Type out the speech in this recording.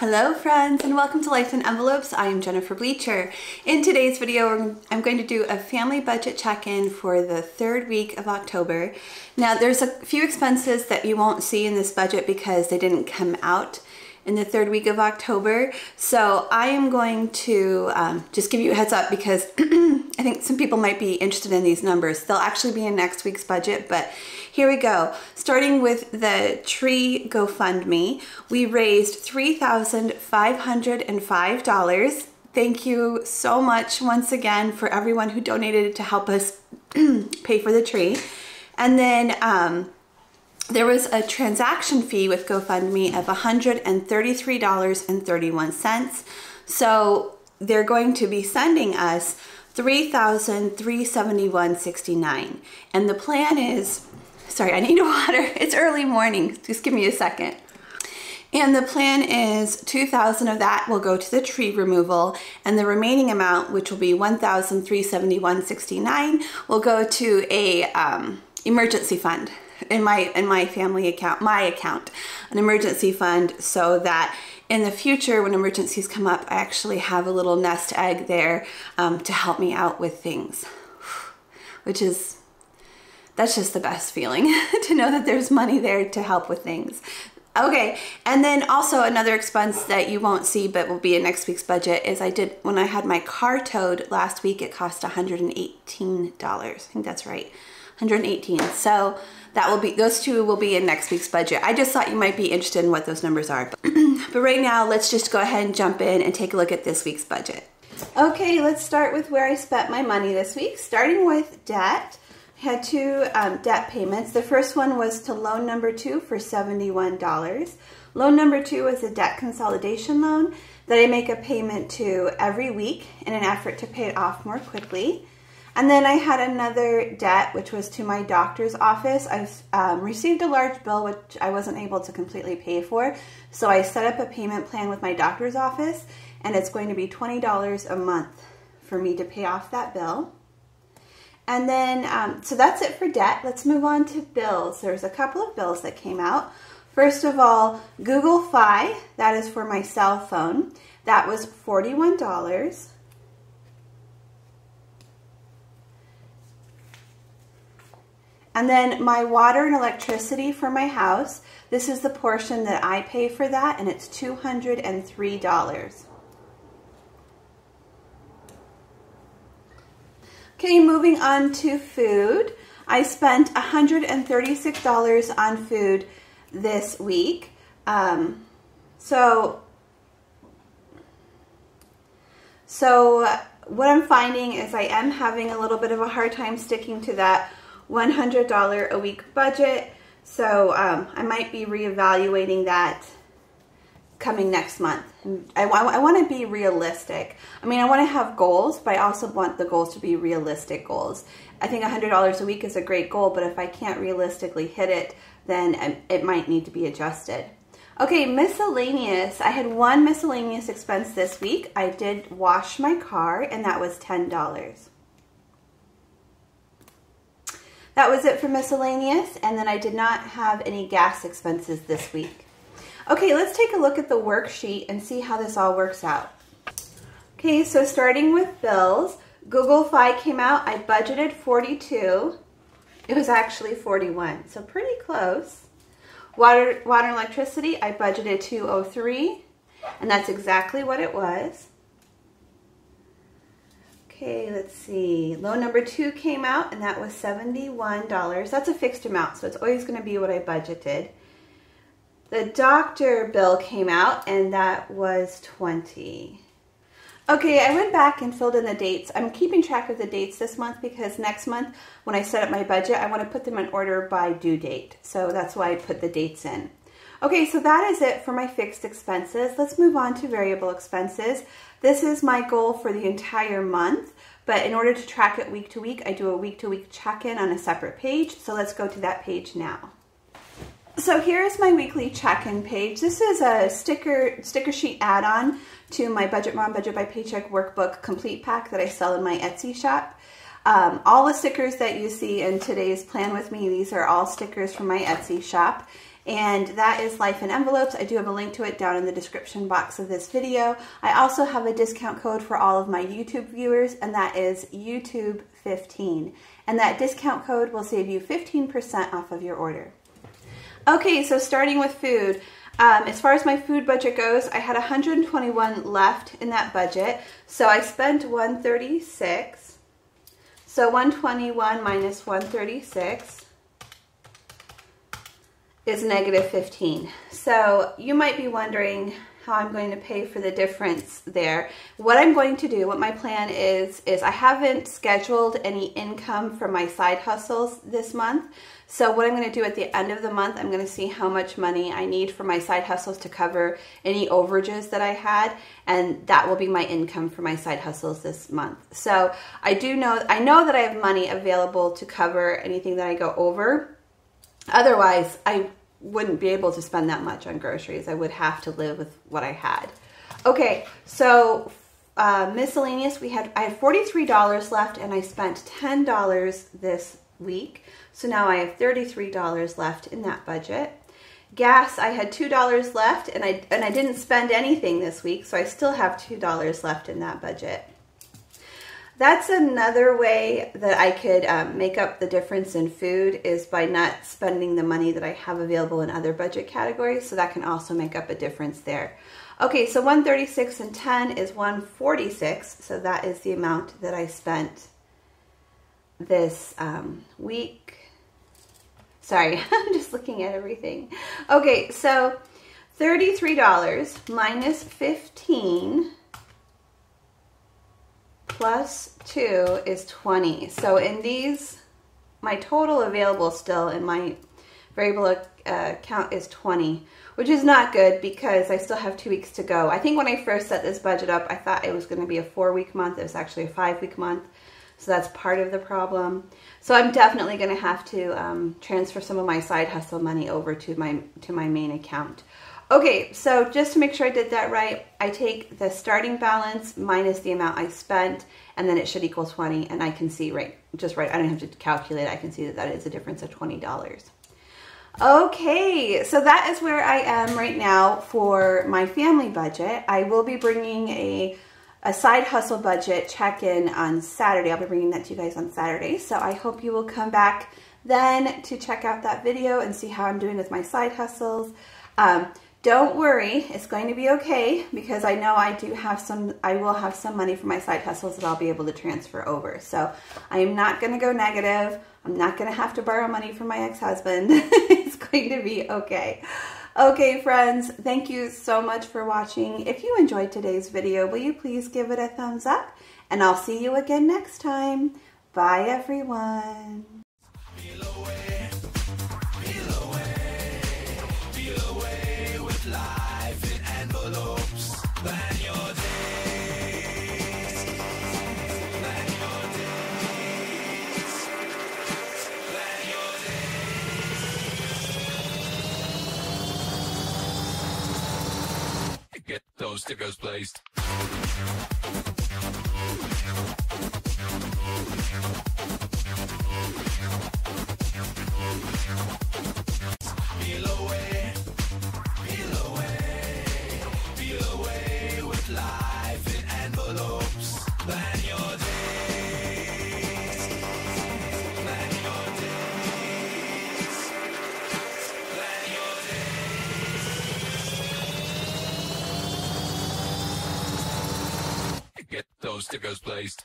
Hello friends, and welcome to Life in Envelopes. I am Jennifer Bleecher. In today's video, I'm going to do a family budget check-in for the third week of October. Now there's a few expenses that you won't see in this budget because they didn't come out in the third week of October. So I am going to just give you a heads up because I think some people might be interested in these numbers. They'll actually be in next week's budget, but here we go. Starting with the tree GoFundMe, we raised $3,505. Thank you so much once again for everyone who donated to help us pay for the tree. And then there was a transaction fee with GoFundMe of $133.31. So they're going to be sending us $3,371.69. And the plan is, sorry, I need water. It's early morning. Just give me a second. And the plan is 2,000 of that will go to the tree removal, and the remaining amount, which will be $1,371.69, will go to a emergency fund in my family account, my account, an emergency fund, so that in the future when emergencies come up, I actually have a little nest egg there to help me out with things, which is, that's just the best feeling to know that there's money there to help with things. Okay, and then also another expense that you won't see but will be in next week's budget is when I had my car towed last week, it cost $118. I think that's right, $118. So that will be, those two will be in next week's budget. I just thought you might be interested in what those numbers are. But right now, let's just go ahead and jump in and take a look at this week's budget. Okay, let's start with where I spent my money this week, starting with debt. I had two debt payments. The first one was to loan number 2 for $71. Loan number 2 was a debt consolidation loan that I make a payment to every week in an effort to pay it off more quickly. And then I had another debt, which was to my doctor's office. I received a large bill, which I wasn't able to completely pay for. So I set up a payment plan with my doctor's office, and it's going to be $20 a month for me to pay off that bill. And then, so that's it for debt. Let's move on to bills. There's a couple of bills that came out. First of all, Google Fi, that is for my cell phone. That was $41. And then my water and electricity for my house, this is the portion that I pay for that, and it's $203. Okay, moving on to food. I spent $136 on food this week. So what I'm finding is I am having a little bit of a hard time sticking to that $100 a week budget, so I might be reevaluating that coming next month. I want to be realistic. I mean, I want to have goals, but I also want the goals to be realistic goals. I think $100 a week is a great goal, but if I can't realistically hit it, then it might need to be adjusted. Okay, miscellaneous. I had one miscellaneous expense this week. I did wash my car, and that was $10. That was it for miscellaneous, and then I did not have any gas expenses this week. Okay, let's take a look at the worksheet and see how this all works out. Okay, so starting with bills, Google Fi came out. I budgeted $42. It was actually $41, so pretty close. Water and electricity, I budgeted $203, and that's exactly what it was. Okay, let's see. Loan number 2 came out, and that was $71. That's a fixed amount, so it's always going to be what I budgeted. The doctor bill came out, and that was $20. Okay, I went back and filled in the dates. I'm keeping track of the dates this month because next month, when I set up my budget, I want to put them in order by due date. So that's why I put the dates in. Okay, so that is it for my fixed expenses. Let's move on to variable expenses. This is my goal for the entire month, but in order to track it week to week, I do a week-to-week check-in on a separate page. So let's go to that page now. So here's my weekly check-in page. This is a sticker sheet add-on to my Budget Mom Budget by Paycheck Workbook Complete Pack that I sell in my Etsy shop. All the stickers that you see in today's plan with me, these are all stickers from my Etsy shop. and that is Life in Envelopes. I do have a link to it down in the description box of this video. I also have a discount code for all of my YouTube viewers, and that is YouTube15. And that discount code will save you 15% off of your order. Okay, so starting with food. As far as my food budget goes, I had $121 left in that budget. So I spent $136. So 121 minus 136 is -15. So you might be wondering how I'm going to pay for the difference there. What I'm going to do, what my plan is I haven't scheduled any income for my side hustles this month. So what I'm going to do at the end of the month, I'm going to see how much money I need for my side hustles to cover any overages that I had, and that will be my income for my side hustles this month. So I know that I have money available to cover anything that I go over. Otherwise, I wouldn't be able to spend that much on groceries. I would have to live with what I had. Okay, so miscellaneous, I had $43 left, and I spent $10 this week. So now I have $33 left in that budget. Gas, I had $2 left, and I didn't spend anything this week, so I still have $2 left in that budget. That's another way that I could make up the difference in food, is by not spending the money that I have available in other budget categories, so that can also make up a difference there. Okay, so 136 and 10 is 146, so that is the amount that I spent this week. Sorry, I'm just looking at everything. Okay, so $33 minus 15 plus 2 is 20. So in these, my total available still in my variable account is 20, which is not good because I still have 2 weeks to go. I think when I first set this budget up, I thought it was going to be a 4-week month. It was actually a 5-week month. So that's part of the problem. So I'm definitely going to have to transfer some of my side hustle money over to my main account. Okay, so just to make sure I did that right, I take the starting balance minus the amount I spent, and then it should equal 20, and I can see just right. I don't have to calculate. I can see that that is a difference of $20. Okay, so that is where I am right now for my family budget. I will be bringing a side hustle budget check-in on Saturday. I'll be bringing that to you guys on Saturday. So I hope you will come back then to check out that video and see how I'm doing with my side hustles. Don't worry, it's going to be okay, because I know I will have some money for my side hustles that I'll be able to transfer over. So I am not going to go negative. I'm not going to have to borrow money from my ex-husband. It's going to be okay. Okay, friends, thank you so much for watching. If you enjoyed today's video, will you please give it a thumbs up? And I'll see you again next time. Bye, everyone. Feel away with life in envelopes. Plan your days. Plan your days. Plan your days. Get those stickers placed. Feel away with life in envelopes. Plan your days. Plan your days. Plan your days. Get those stickers placed.